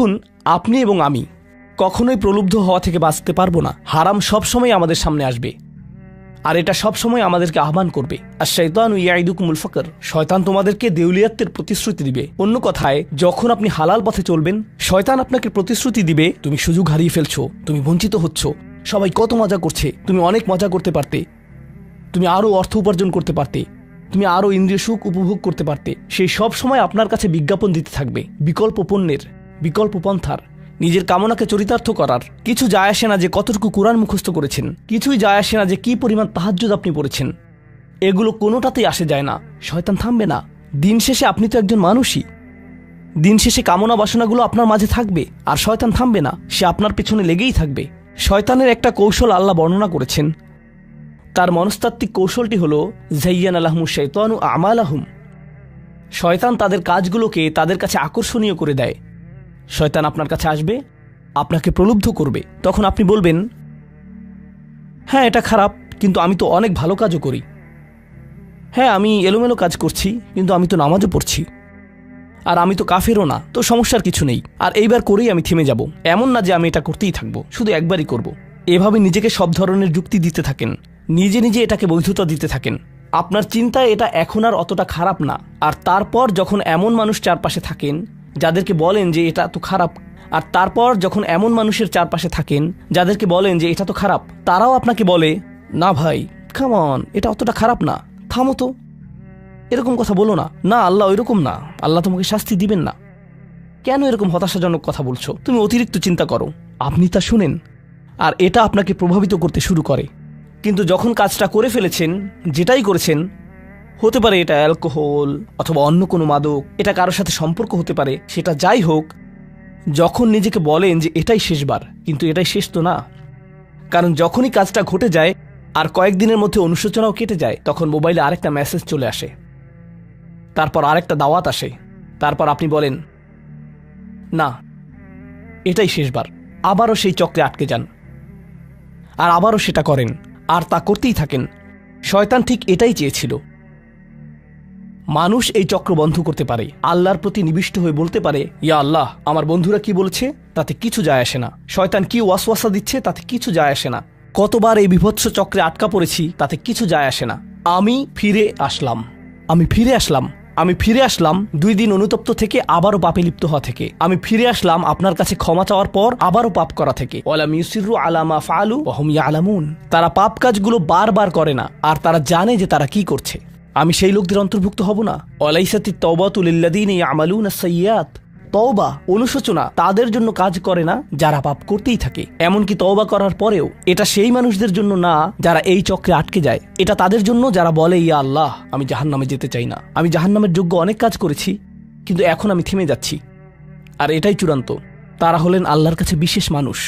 দেখুন, আপনি এবং আমি কখনোই প্রলুব্ধ হওয়া থেকে বাঁচতে পারবো না। হারাম সবসময় আমাদের সামনে আসবে, আর এটা সবসময় আমাদেরকে আহ্বান করবে। আর শাইতানু ইয়াইদুকুমুল ফাকর, শয়তান তোমাদেরকে দেউলিয়াতের প্রতিশ্রুতি দিবে। অন্য কথায়, যখন আপনি হালাল পথে চলবেন, শয়তান আপনাকে প্রতিশ্রুতি দিবে তুমি সুযোগ হারিয়ে ফেলছো, তুমি বঞ্চিত হচ্ছ, সবাই কত মজা করছে, তুমি অনেক মজা করতে পারতে, তুমি আরও অর্থ উপার্জন করতে পারতে, তুমি আরও ইন্দ্রিয় সুখ উপভোগ করতে পারতে। সেই সব সময় আপনার কাছে বিজ্ঞাপন দিতে থাকবে বিকল্প পণ্যের, বিকল্প পন্থার, নিজের কামনাকে চরিতার্থ করার। কিছু যায় আসে না যে কতটুকু কোরআন মুখস্থ করেছেন, কিছুই যায় আসে না যে কি পরিমাণ তাহাজ্জুদ আপনি পড়েছেন, এগুলো কোনোটাতেই আসে যায় না। শয়তান থামবে না। দিন শেষে আপনি তো একজন মানুষই। দিন শেষে কামনা বাসনাগুলো আপনার মাঝে থাকবে, আর শয়তান থামবে না, সে আপনার পেছনে লেগেই থাকবে। শয়তানের একটা কৌশল আল্লাহ বর্ণনা করেছেন। তার মনস্তাত্ত্বিক কৌশলটি হল যায়্যানা লাহুমুশ শাইতানু আমালাহুম। শয়তান তাদের কাজগুলোকে তাদের কাছে আকর্ষণীয় করে দেয়। শয়তান আপনার কাছে আসবে, আপনাকে প্রলুব্ধ করবে। তখন আপনি বলবেন, হ্যাঁ এটা খারাপ, কিন্তু আমি তো অনেক ভালো কাজও করি। হ্যাঁ আমি এলোমেলো কাজ করছি, কিন্তু আমি তো নামাজও পড়ছি। আর আমি তো কাফেরও না, তো সমস্যার কিছু নেই। আর এইবার করেই আমি থেমে যাব। এমন না যে আমি এটা করতেই থাকবো, শুধু একবারই করব। এভাবে নিজেকে সব ধরনের যুক্তি দিতে থাকেন, নিজে নিজে এটাকে বৈধতা দিতে থাকেন। আপনার চিন্তায় এটা এখন আর অতটা খারাপ না। আর তারপর যখন এমন মানুষ চারপাশে থাকেন যাদেরকে বলেন যে এটা তো খারাপ, আর তারপর যখন এমন মানুষের চারপাশে থাকেন যাদেরকে বলেন যে এটা তো খারাপ, তারাও আপনাকে বলে, না ভাই কাম অন, এটা অতটা খারাপ না, থামো তো, এরকম কথা বলো না, না আল্লাহ ওইরকম না, আল্লাহ তোমাকে শাস্তি দিবেন না, কেন এরকম হতাশাজনক কথা বলছো, তুমি অতিরিক্ত চিন্তা করো। আপনি তা শুনেন, আর এটা আপনাকে প্রভাবিত করতে শুরু করে। কিন্তু যখন কাজটা করে ফেলেছেন, যেটাই করেছেন, হতে পারে এটা অ্যালকোহল অথবা অন্য কোনো মাদক, এটা কারোর সাথে সম্পর্ক হতে পারে, সেটা যাই হোক, যখন নিজেকে বলেন যে এটাই শেষবার, কিন্তু এটাই শেষ তো না। কারণ যখনই কাজটা ঘটে যায় আর কয়েকদিনের মধ্যে অনুশোচনাও কেটে যায়, তখন মোবাইলে আরেকটা মেসেজ চলে আসে, তারপর আরেকটা দাওয়াত আসে, তারপর আপনি বলেন না এটাই শেষবার, আবারও সেই চক্রে আটকে যান, আর আবারও সেটা করেন, আর তা করতেই থাকেন। শয়তান ঠিক এটাই চেয়েছিল। মানুষ এই চক্র বন্ধ করতে পারে, আল্লাহর প্রতি নিবিষ্ট হয়ে বলতে পারে, ইয়া আল্লাহ, আমার বন্ধুরা কি বলছে তাতে কিছু যায় আসে না, শয়তান কি ওয়াসওয়াসা দিচ্ছে তাতে কিছু যায় আসে না, কতবার এই বিভৎস চক্রে আটকা পড়েছি তাতে কিছু যায় আসে না। আমি ফিরে আসলাম, আমি ফিরে আসলাম, আমি ফিরে আসলাম 2 দিন অনুতপ্ত থেকে আবারও পাপে লিপ্ত হওয়া থেকে। আমি ফিরে আসলাম আপনার কাছে ক্ষমা চাওয়ার পর আবারও পাপ করা থেকে। ওয়ালাম ইউসিরু আলা মা ফাআলু ওয়া হুম ইয়ালামুন। তারা পাপ কাজগুলো বারবার করে না, আর তারা জানে যে তারা কি করছে। আমি সেই লোকদের অন্তর্ভুক্ত হব না। ওয়ালাইসাতিত তাওবাতু লিল্লাযিনা ইয়ামালুনা আস-সাইয়্যাত। তওবা, অনুশোচনা তাদের জন্য কাজ করে না যারা পাপ করতেই থাকে। এমনকি তওবা করার পরেও এটা সেই মানুষদের জন্য না যারা এই চক্রে আটকে যায়। এটা তাদের জন্য যারা বলে, ইয়া আল্লাহ, আমি জাহান্নামে যেতে চাই না, আমি জাহান্নামের যোগ্য অনেক কাজ করেছি, কিন্তু এখন আমি থেমে যাচ্ছি। আর এটাই চূড়ান্ত। তারা হলেন আল্লাহর কাছে বিশেষ মানুষ।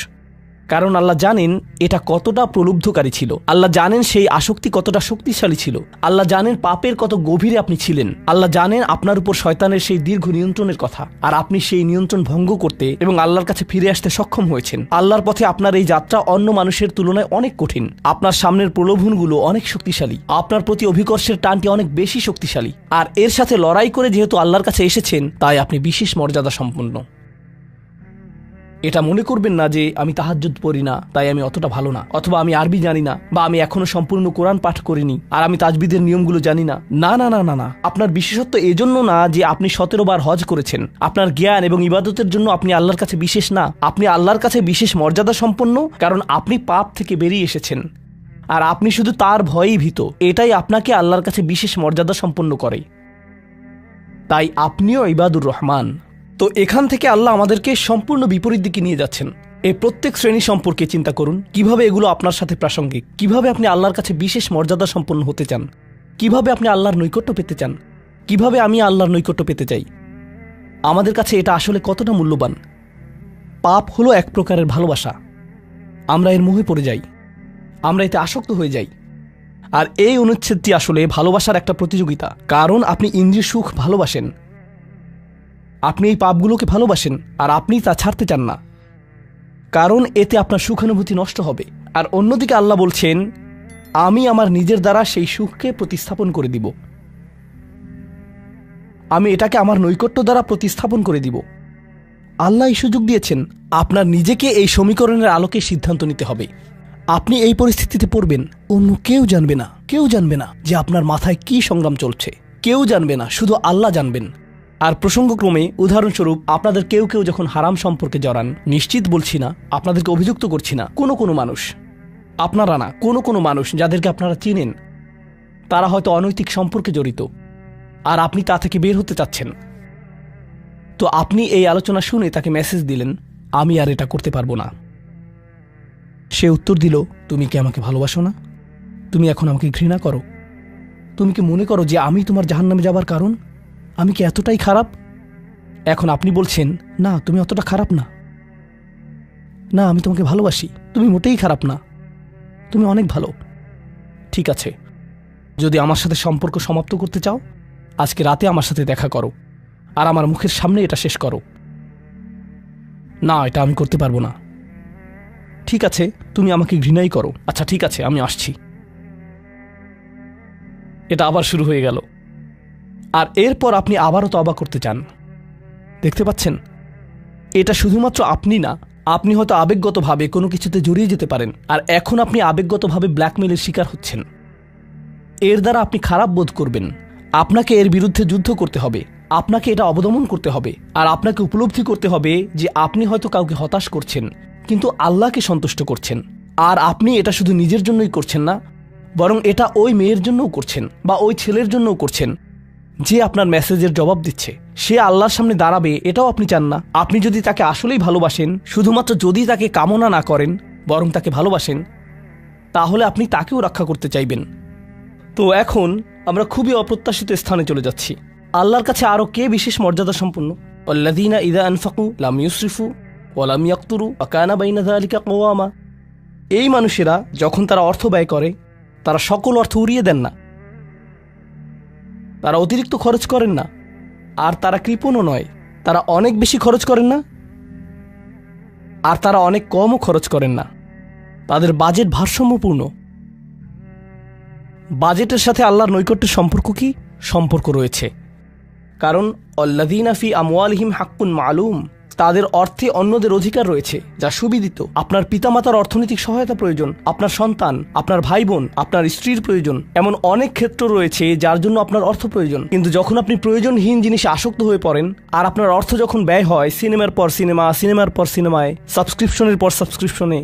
কারণ আল্লাহ জানেন এটা কতটা প্রলুব্ধকারী ছিল, আল্লাহ জানেন সেই আসক্তি কতটা শক্তিশালী ছিল, আল্লাহ জানেন পাপের কত গভীরে আপনি ছিলেন, আল্লাহ জানেন আপনার উপর শয়তানের সেই দীর্ঘ নিয়ন্ত্রণের কথা, আর আপনি সেই নিয়ন্ত্রণ ভঙ্গ করতে এবং আল্লাহর কাছে ফিরে আসতে সক্ষম হয়েছেন। আল্লাহর পথে আপনার এই যাত্রা অন্য মানুষের তুলনায় অনেক কঠিন। আপনার সামনের প্রলোভনগুলো অনেক শক্তিশালী, আপনার প্রতি অভিকর্ষের টানটি অনেক বেশি শক্তিশালী, আর এর সাথে লড়াই করে যেহেতু আল্লাহর কাছে এসেছেন, তাই আপনি বিশেষ মর্যাদা সম্পন্ন। এটা মনে করবেন না যে আমি তাহাজ্জুদ পড়ি না তাই আমি অতটা ভালো না, অথবা আমি আরবি জানি না, বা আমি এখনো সম্পূর্ণ কোরআন পাঠ করিনি আর আমি তাজবিদের নিয়মগুলো জানি না। না না না না না, আপনার বিশেষত্ব এজন্য না যে আপনি 17 বার হজ করেছেন। আপনার জ্ঞান এবং ইবাদতের জন্য আপনি আল্লাহর কাছে বিশেষ না, আপনি আল্লাহর কাছে বিশেষ মর্যাদা সম্পন্ন, কারণ আপনি পাপ থেকে বেরিয়ে এসেছেন আর আপনি শুধু তার ভয়েই ভীত। এটাই আপনাকে আল্লাহর কাছে বিশেষ মর্যাদা সম্পন্ন করে। তাই আপনিও ইবাদুর রহমান। তো এখান থেকে আল্লাহ আমাদেরকে সম্পূর্ণ বিপরীত দিকে নিয়ে যাচ্ছেন। এই প্রত্যেক শ্রেণী সম্পর্কে চিন্তা করুন, কিভাবে এগুলো আপনার সাথে প্রাসঙ্গিক, কিভাবে আপনি আল্লাহর কাছে বিশেষ মর্যাদা সম্পন্ন হতে চান, কিভাবে আপনি আল্লাহর নৈকট্য পেতে চান, কিভাবে আমি আল্লাহর নৈকট্য পেতে চাই। আমাদের কাছে এটা আসলে কতটা মূল্যবান। পাপ হলো এক প্রকারের ভালোবাসা। আমরা এর মোহে পড়ে যাই, আমরা এতে আসক্ত হয়ে যাই। আর এই অনুচ্ছেদটি আসলে ভালোবাসার একটা প্রতিযোগিতা। কারণ আপনি ইন্দ্রিয় সুখ ভালোবাসেন, আপনি এই পাপগুলোকে ভালোবাসেন, আর আপনি তা ছাড়তে চান না, কারণ এতে আপনার সুখানুভূতি নষ্ট হবে। আর অন্যদিকে আল্লাহ বলছেন, আমি আমার নিজের দ্বারা সেই সুখকে প্রতিস্থাপন করে দিব, আমি এটাকে আমার নৈকট্য দ্বারা প্রতিস্থাপন করে দিব। আল্লাহ এই সুযোগ দিয়েছেন। আপনার নিজেকে এই সমীকরণের আলোকে সিদ্ধান্ত নিতে হবে। আপনি এই পরিস্থিতিতে পড়বেন, অন্য কেউ জানবে না, কেউ জানবে না যে আপনার মাথায় কি সংগ্রাম চলছে, কেউ জানবে না, শুধু আল্লাহ জানবেন। আর প্রসঙ্গক্রমে উদাহরণস্বরূপ আপনাদের কেউ কেউ যখন হারাম সম্পর্কে জড়ান, নিশ্চিত বলছি না, আপনাদেরকে অভিযুক্ত করছি না, কোনো মানুষ, আপনারা না, কোনো মানুষ যাদেরকে আপনারা চিনেন, তারা হয়তো অনৈতিক সম্পর্কে জড়িত, আর আপনি তা থেকে বের হতে চাচ্ছেন। তো আপনি এই আলোচনা শুনে তাকে মেসেজ দিলেন, আমি আর এটা করতে পারবো না। সে উত্তর দিল, তুমি কি আমাকে ভালোবাসো না? তুমি এখন আমাকে ঘৃণা করো? তুমি কি মনে করো যে আমি তোমার জাহান্নামে যাবার কারণ? আমি কি এতটাই খারাপ? এখন আপনি বলছেন, না তুমি অতটা খারাপ না, না আমি তোমাকে ভালোবাসি, তুমি মোটেই খারাপ না, তুমি অনেক ভালো। ঠিক আছে, যদি আমার সাথে সম্পর্ক সমাপ্ত করতে চাও, আজকে রাতে আমার সাথে দেখা করো, আর আমার মুখের সামনে এটা শেষ করো। না, এটা আমি করতে পারবো না। ঠিক আছে, তুমি আমাকে ঘৃণাই করো, আচ্ছা ঠিক আছে, আমি আসছি। এটা আবার শুরু হয়ে গেল, আর এরপর আপনি আবারও তওবা করতে চান। দেখতে পাচ্ছেন, এটা শুধুমাত্র আপনি না, আপনি হয়তো আবেগগতভাবে কোনো কিছুতে জড়িয়ে যেতে পারেন, আর এখন আপনি আবেগগতভাবে ব্ল্যাকমেলের শিকার হচ্ছেন। এর দ্বারা আপনি খারাপ বোধ করবেন। আপনাকে এর বিরুদ্ধে যুদ্ধ করতে হবে, আপনাকে এটা অবদমন করতে হবে, আর আপনাকে উপলব্ধি করতে হবে যে আপনি হয়তো কাউকে হতাশ করছেন, কিন্তু আল্লাহকে সন্তুষ্ট করছেন। আর আপনি এটা শুধু নিজের জন্যই করছেন না, বরং এটা ওই মেয়ের জন্যও করছেন, বা ওই ছেলের জন্যও করছেন যে আপনার মেসেজের জবাব দিচ্ছে। সে আল্লাহর সামনে দাঁড়াবে, এটাও আপনি চান না। আপনি যদি তাকে আসলেই ভালোবাসেন, শুধুমাত্র যদি তাকে কামনা না করেন, বরং তাকে ভালোবাসেন, তাহলে আপনি তাকেও রক্ষা করতে চাইবেন। তো এখন আমরা খুবই অপ্রত্যাশিত স্থানে চলে যাচ্ছি। আল্লাহর কাছে আরও কে বিশেষ মর্যাদা সম্পন্ন? আল্লাযীনা ইযা আনফাকু লাম ইউসরিফু ওয়া লাম ইয়াকতুরু ওয়া কানা বাইনা যালিকা কওয়ামা। এই মানুষেরা যখন তারা অর্থ ব্যয় করে, তারা সকল অর্থ উড়িয়ে দেন না, তারা অতিরিক্ত খরচ করেন না, আর তারা কৃপণও নয়। তারা অনেক বেশি খরচ করেন না, আর তারা অনেক কমও খরচ করেন না। তাদের বাজেট ভারসাম্যপূর্ণ। বাজেটের সাথে আল্লাহর নৈকট্যের সম্পর্ক কি? সম্পর্ক রয়েছে, কারণ আল্লাযীনা ফি আমওয়ালিহিম হাক্কুন মালুম, তাদের অর্থে অন্যদের অধিকার রয়েছে যা সুবিদিত। আপনার পিতামাতার অর্থনৈতিক সহায়তা প্রয়োজন, আপনার সন্তান, আপনার ভাই বোন, আপনার স্ত্রীর প্রয়োজন, এমন অনেক ক্ষেত্র রয়েছে যার জন্য আপনার অর্থ প্রয়োজন। কিন্তু যখন আপনি প্রয়োজনহীন জিনিসে আসক্ত হয়ে পড়েন, আর আপনার অর্থ যখন ব্যয় হয় সিনেমার পর সিনেমা, সিনেমার পর সিনেমায়, সাবস্ক্রিপশনের পর সাবস্ক্রিপশনে,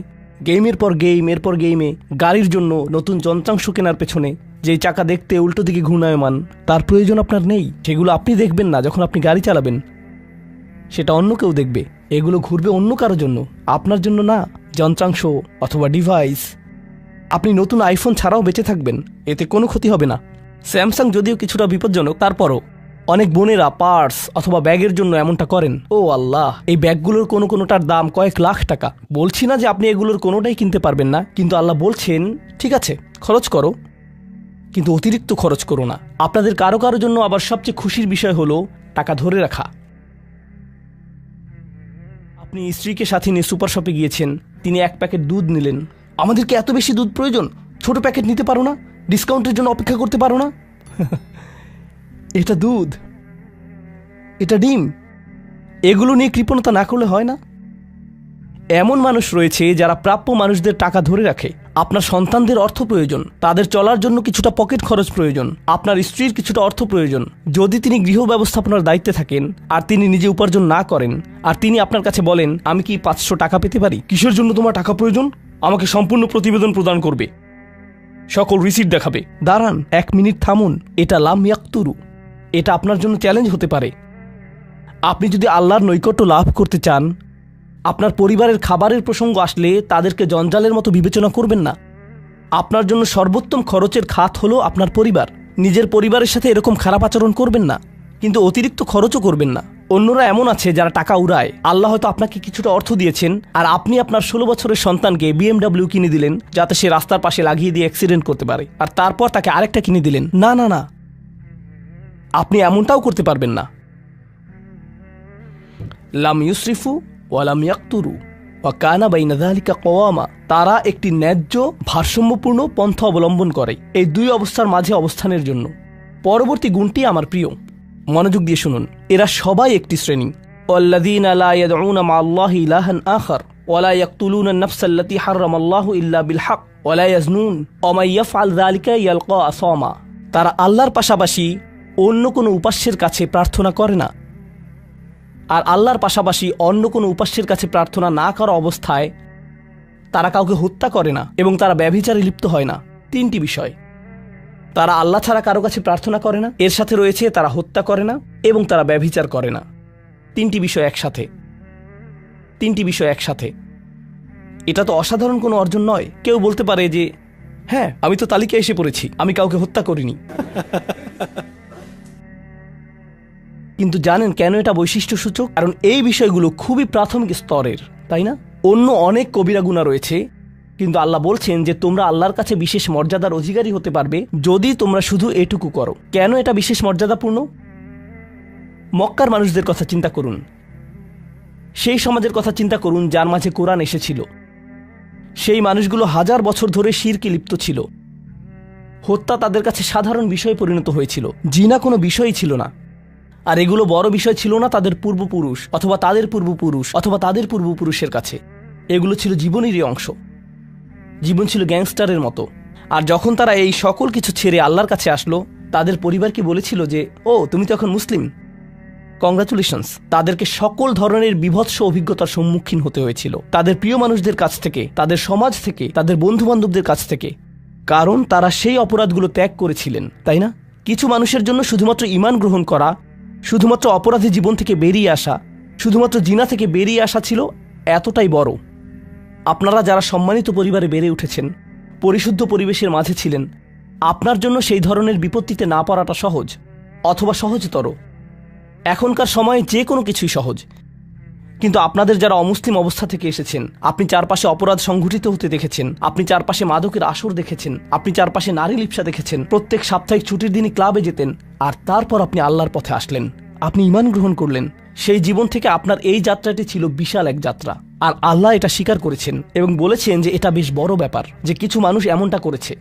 গেমের পর গেম, এরপর গেমে, গাড়ির জন্য নতুন যন্ত্রাংশ কেনার পেছনে, যেই চাকা দেখতে উল্টো দিকে ঘূর্ণায়মান, তার প্রয়োজন আপনার নেই। সেগুলো আপনি দেখবেন না যখন আপনি গাড়ি চালাবেন, সেটা অন্য কেউ দেখবে। এগুলো ঘুরবে অন্য কারোর জন্য, আপনার জন্য না। যন্ত্রাংশ অথবা ডিভাইস, আপনি নতুন আইফোন ছাড়াও বেঁচে থাকবেন, এতে কোনো ক্ষতি হবে না। স্যামসাং যদিও কিছুটা বিপজ্জনক, তারপরও অনেক বোনেরা পার্স অথবা ব্যাগের জন্য এমনটা করেন। ও আল্লাহ, এই ব্যাগগুলোর কোনোটার দাম কয়েক লাখ টাকা। বলছি না যে আপনি এগুলোর কোনোটাই কিনতে পারবেন না, কিন্তু আল্লাহ বলছেন ঠিক আছে খরচ করো, কিন্তু অতিরিক্ত খরচ করো না। আপনাদের কারো কারো জন্য আবার সবচেয়ে খুশির বিষয় হলো টাকা ধরে রাখা। আপনি স্ত্রীকে সাথে নিয়ে সুপার শপে গিয়েছেন, তিনি এক প্যাকেট দুধ নিলেন। আমাদেরকে এত বেশি দুধ প্রয়োজন, ছোট প্যাকেট নিতে পারো না? ডিসকাউন্টের জন্য অপেক্ষা করতে পারো না? এটা দুধ, এটা ডিম, এগুলো নিয়ে কৃপণতা না করলে হয় না? এমন মানুষ রয়েছে যারা প্রাপ্য মানুষদের টাকা ধরে রাখে। আপনার সন্তানদের অর্থ প্রয়োজন, তাদের চলার জন্য কিছুটা পকেট খরচ প্রয়োজন, আপনার স্ত্রীর কিছুটা অর্থ প্রয়োজন। যদি তিনি গৃহ ব্যবস্থাপনার দায়িত্বে থাকেন আর তিনি নিজে উপার্জন না করেন, আর তিনি আপনার কাছে বলেন আমি কি 500 টাকা পেতে পারি? কিসের জন্য তোমার টাকা প্রয়োজন? আমাকে সম্পূর্ণ প্রতিবেদন প্রদান করবে, সকল রিসিট দেখাবে। দাঁড়ান, 1 মিনিট থামুন। এটা লাম ইয়াকতুরু, এটা আপনার জন্য চ্যালেঞ্জ হতে পারে। আপনি যদি আল্লাহর নৈকট্য লাভ করতে চান, আপনার পরিবারের খাবারের প্রসঙ্গ আসলে তাদেরকে জঞ্জালের মতো বিবেচনা করবেন না। আপনার জন্য সর্বোত্তম খরচের খাত হলো আপনার পরিবার। নিজের পরিবারের সাথে এরকম খারাপ আচরণ করবেন না, কিন্তু অতিরিক্ত খরচও করবেন না। অন্যরা এমন আছে যারা টাকা উড়ায়। আল্লাহ হয়তো আপনাকে কিছুটা অর্থ দিয়েছেন, আর আপনি আপনার 16 বছরের সন্তানকে BMW কিনে দিলেন যাতে সে রাস্তার পাশে লাগিয়ে দিয়ে অ্যাক্সিডেন্ট করতে পারে, আর তারপর তাকে আরেকটা কিনে দিলেন। না না না, আপনি এমনটাও করতে পারবেন না। লাম ইউসরিফু ওয়া লাম ইয়াকতুরু ওয়া কানা বাইনা যালিকা কওয়ামা। তারা একটি ন্যায্য ভারসাম্যপূর্ণ পন্থা অবলম্বন করে এই দুই অবস্থার মাঝে অবস্থানের জন্য। পরবর্তী গুণটি আমার প্রিয়, মনোযোগ দিয়ে শুনুন। এরা সবাই একটি শ্রেণী। ওয়াল্লাযীনা লা ইয়াদউনা মা'আল্লাহি ইলাহান আখার ওয়া লা ইয়াকতুলুনা আন-নাফসা আল্লাতী হারামাল্লাহু ইল্লা বিল হক ওয়া লা ইয়াজনুন ওয়া মান ইয়াফআল যালিকা ইয়ালকা আসামা। তারা আল্লাহর পাশাপাশি অন্য কোনো উপাস্যের কাছে প্রার্থনা করে না, আর আল্লাহর পাশাপাশি অন্য কোনো উপাস্যের কাছে প্রার্থনা না করা অবস্থায় তারা কাউকে হত্যা করে না এবং তারা ব্যভিচারে লিপ্ত হয় না। তিনটি বিষয়, তারা আল্লাহ ছাড়া কারো কাছে প্রার্থনা করে না, এর সাথে রয়েছে তারা হত্যা করে না এবং তারা ব্যভিচার করে না। তিনটি বিষয় একসাথে। এটা তো অসাধারণ কোনো অর্জন নয়। কেউ বলতে পারে যে হ্যাঁ, আমি তো তালিকায় এসে পড়েছি, আমি কাউকে হত্যা করিনি। কিন্তু জানেন কেন এটা বৈশিষ্ট্যসূচক? কারণ এই বিষয়গুলো খুবই প্রাথমিক স্তরের, তাই না? অন্য অনেক কবিরা গুনাহ রয়েছে, কিন্তু আল্লাহ বলছেন যে তোমরা আল্লাহর কাছে বিশেষ মর্যাদার অধিকারী হতে পারবে যদি তোমরা শুধু এটুকু করো। কেন এটা বিশেষ মর্যাদাপূর্ণ? মক্কার মানুষদের কথা চিন্তা করুন, সেই সমাজের কথা চিন্তা করুন যার মাঝে কোরআন এসেছিল। সেই মানুষগুলো হাজার বছর ধরে শিরকে লিপ্ত ছিল। হত্যা তাদের কাছে সাধারণ বিষয়ে পরিণত হয়েছিল, জিনা কোনো বিষয়ই ছিল না। আর এগুলো বড় বিষয় ছিল না তাদের পূর্বপুরুষ অথবা তাদের পূর্বপুরুষ অথবা তাদের পূর্বপুরুষের কাছে। এগুলো ছিল জীবনেরই অংশ। জীবন ছিল গ্যাংস্টারের মতো। আর যখন তারা এই সকল কিছু ছেড়ে আল্লাহর কাছে আসলো, তাদের পরিবারকে বলেছিল যে ও তুমি তো এখন মুসলিম, কংগ্রাচুলেশনস। তাদেরকে সকল ধরনের বিভৎস অভিজ্ঞতার সম্মুখীন হতে হয়েছিল, তাদের প্রিয় মানুষদের কাছ থেকে, তাদের সমাজ থেকে, তাদের বন্ধু বান্ধবদের কাছ থেকে, কারণ তারা সেই অপরাধগুলো ত্যাগ করেছিলেন, তাই না? কিছু মানুষের জন্য শুধুমাত্র ঈমান গ্রহণ করা, শুধুমাত্র অপরাধী জীবন থেকে বেরিয়ে আসা, শুধুমাত্র জিনা থেকে বেরিয়ে আসা ছিল এতটাই বড়। আপনারা যারা সম্মানিত পরিবারে বেড়ে উঠেছেন, পরিশুদ্ধ পরিবেশের মাঝে ছিলেন, আপনার জন্য সেই ধরনের বিপত্তিতে না পড়াটা সহজ অথবা সহজতর। এখনকার সময়ে যে কোনো কিছুই সহজ, কিন্তু আপনাদের যারা অমুসলিম অবস্থা থেকে এসেছেন, আপনি চারপাশে অপরাধ সংঘটিত হতে দেখেছেন, আপনি চারপাশে মাদকের আসর দেখেছেন, আপনি চারপাশে নারী লিপ্সা দেখেছেন, প্রত্যেক সাপ্তাহিক ছুটির দিনই ক্লাবে যেতেন, আর তারপর আপনি আল্লাহর পথে আসলেন, আপনি ঈমান গ্রহণ করলেন। সেই জীবন থেকে আপনার এই যাত্রাটি ছিল বিশাল এক যাত্রা, আর আল্লাহ এটা স্বীকার করেছেন এবং বলেছেন যে এটা বেশ বড় ব্যাপার যে কিছু মানুষ এমনটা করেছে।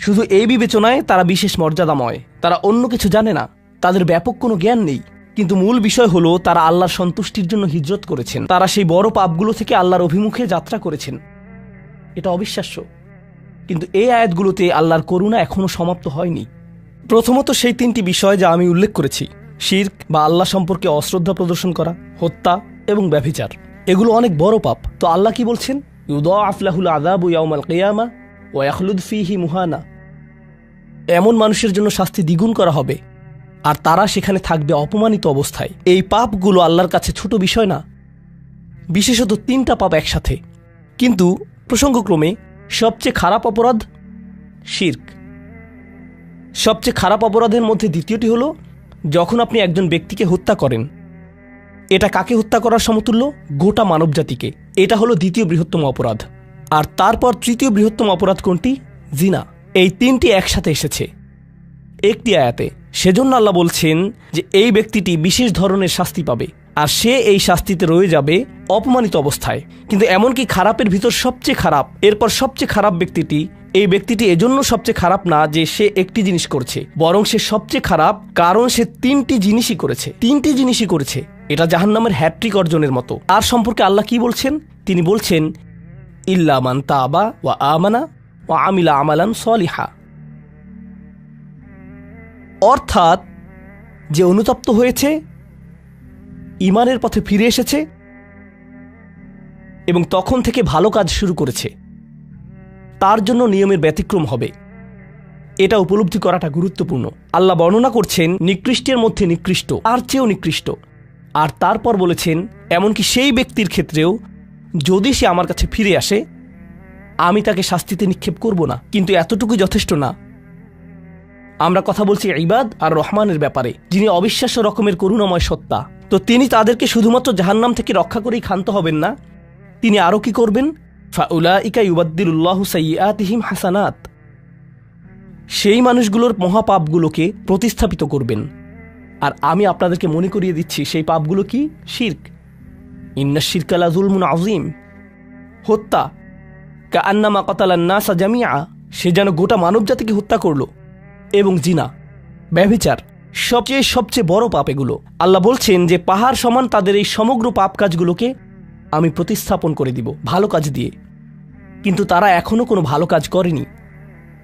শুধু এই বিবেচনায় তারা বিশেষ মর্যাদাময়, তারা অন্য কিছু জানে না, তাদের ব্যাপক কোনো জ্ঞান নেই, কিন্তু মূল বিষয় হলো তারা আল্লাহর সন্তুষ্টির জন্য হিজরত করেছেন। তারা সেই বড় পাপগুলো থেকে আল্লাহর অভিমুখে যাত্রা করেছেন। এটা অবিশ্বাস্য, কিন্তু এই আয়াতগুলোতে আল্লাহর করুণা এখনো সমাপ্ত হয়নি। প্রথমত সেই তিনটি বিষয় যা আমি উল্লেখ করেছি, শিরক বা আল্লাহ সম্পর্কে অশ্রদ্ধা প্রদর্শন করা, হত্যা এবং ব্যভিচার, এগুলো অনেক বড় পাপ। তো আল্লাহ কি বলছেন? ইউদাআফ লাহুল আযাবু ইয়াওমাল কিয়ামা ওয়া ইয়াখলুদ ফীহি মুহানা। এমন মানুষের জন্য শাস্তি দ্বিগুণ করা হবে, আর তারা সেখানে থাকবে অপমানিত অবস্থায়। এই পাপগুলো আল্লাহর কাছে ছোট বিষয় না, বিশেষত তিনটা পাপ একসাথে। কিন্তু প্রসঙ্গক্রমে সবচেয়ে খারাপ অপরাধ শিরক। সবচেয়ে খারাপ অপরাধের মধ্যে দ্বিতীয়টি হলো যখন আপনি একজন ব্যক্তিকে হত্যা করেন। এটা কাকে হত্যা করার সমতুল্য? গোটা মানবজাতিকে। এটা হলো দ্বিতীয় বৃহত্তম অপরাধ। আর তারপর তৃতীয় বৃহত্তম অপরাধ কোনটি? জিনা। এই তিনটি একসাথে এসেছে একটি আয়াতে। সেজন্য আল্লাহ বলছেন যে এই ব্যক্তিটি বিশেষ ধরনের শাস্তি পাবে, আর সে এই শাস্তিতে রয়ে যাবে অপমানিত অবস্থায়। কিন্তু এমনকি খারাপের ভিতর সবচেয়ে খারাপ, এরপর সবচেয়ে খারাপ ব্যক্তিটি, এই ব্যক্তিটি এজন্য সবচেয়ে খারাপ না যে সে একটি জিনিস করছে, বরং সে সবচেয়ে খারাপ কারণ সে তিনটি জিনিসই করেছে। এটা জাহান্নামের হ্যাট্রিক অর্জনের মতো। আর সম্পর্কে আল্লাহ কি বলছেন? তিনি বলছেন ইল্লা মান তাবা ওয়া আমানা ওয়া আমিলা আমালান সলিহা। অর্থাৎ যে অনুতপ্ত হয়েছে, ঈমানের পথে ফিরে এসেছে এবং তখন থেকে ভালো কাজ শুরু করেছে, তার জন্য নিয়মের ব্যতিক্রম হবে। এটা উপলব্ধি করাটা গুরুত্বপূর্ণ। আল্লাহ বর্ণনা করছেন নিকৃষ্টের মধ্যে নিকৃষ্ট, আর চেয়েও নিকৃষ্ট। আর তারপর বলেছেন এমনকি সেই ব্যক্তির ক্ষেত্রেও যদি সে আমার কাছে ফিরে আসে, আমি তাকে শাস্তিতে নিক্ষেপ করব না। কিন্তু এতটুকু যথেষ্ট না। আমরা কথা বলছি ইবাদ আর রহমানের ব্যাপারে, যিনি অবিশ্বাস্য রকমের করুণাময় সত্তা। তো তিনি তাদেরকে শুধুমাত্র জাহান্নাম থেকে রক্ষা করেই ক্ষান্ত হবেন না, তিনি আরও কি করবেন? ফাউলাইকা ইউবাদদিলুল্লাহু সাইয়্যাতিহিম হাসানাত। সেই মানুষগুলোর মহাপাপগুলোকে প্রতিস্থাপিত করবেন। আর আমি আপনাদেরকে মনে করিয়ে দিচ্ছি সেই পাপগুলো কি? শিরক। ইন্নাশ শিরকা লাযুলমুন আযীম। হত্যা, কাআন্নামা কাতালান নাসা জামিআ, সে যেন গোটা মানবজাতিকে হত্যা করলো। এবং জিনা, ব্যভিচার, সবচেয়ে সবচেয়ে বড় পাপ এগুলো। আল্লাহ বলছেন যে পাহাড় সমান তাদের এই সমগ্র পাপ কাজগুলোকে আমি প্রতিস্থাপন করে দিব ভালো কাজ দিয়ে। কিন্তু তারা এখনো কোনো ভালো কাজ করেনি,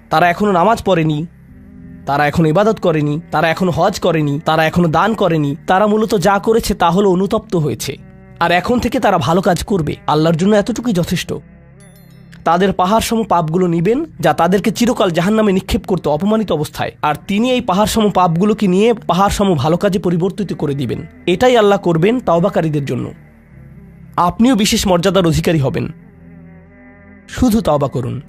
তারা এখনো নামাজ পড়েনি, তারা এখনো ইবাদত করেনি, তারা এখনো হজ করেনি, তারা এখনো দান করেনি। তারা মূলত যা করেছে তা হলো অনুতপ্ত হয়েছে। আর এখন থেকে তারা ভালো কাজ করবে, আল্লাহর জন্য এতটুকুই যথেষ্ট। তাদের পাহাড় সম পাপগুলো নিবেন, যা তাদেরকে চিরকাল জাহান্নামে নিক্ষেপ করতে অপমানিত অবস্থায়, আর তিনি এই পাহাড় সম পাপগুলোকে নিয়ে পাহাড় সম ভালো কাজে পরিবর্তিত করে দিবেন। এটাই আল্লাহ করবেন তাওবাকারীদের জন্য। আপনিও বিশেষ মর্যাদার অধিকারী হবেন। শুধু তাওবা করুন।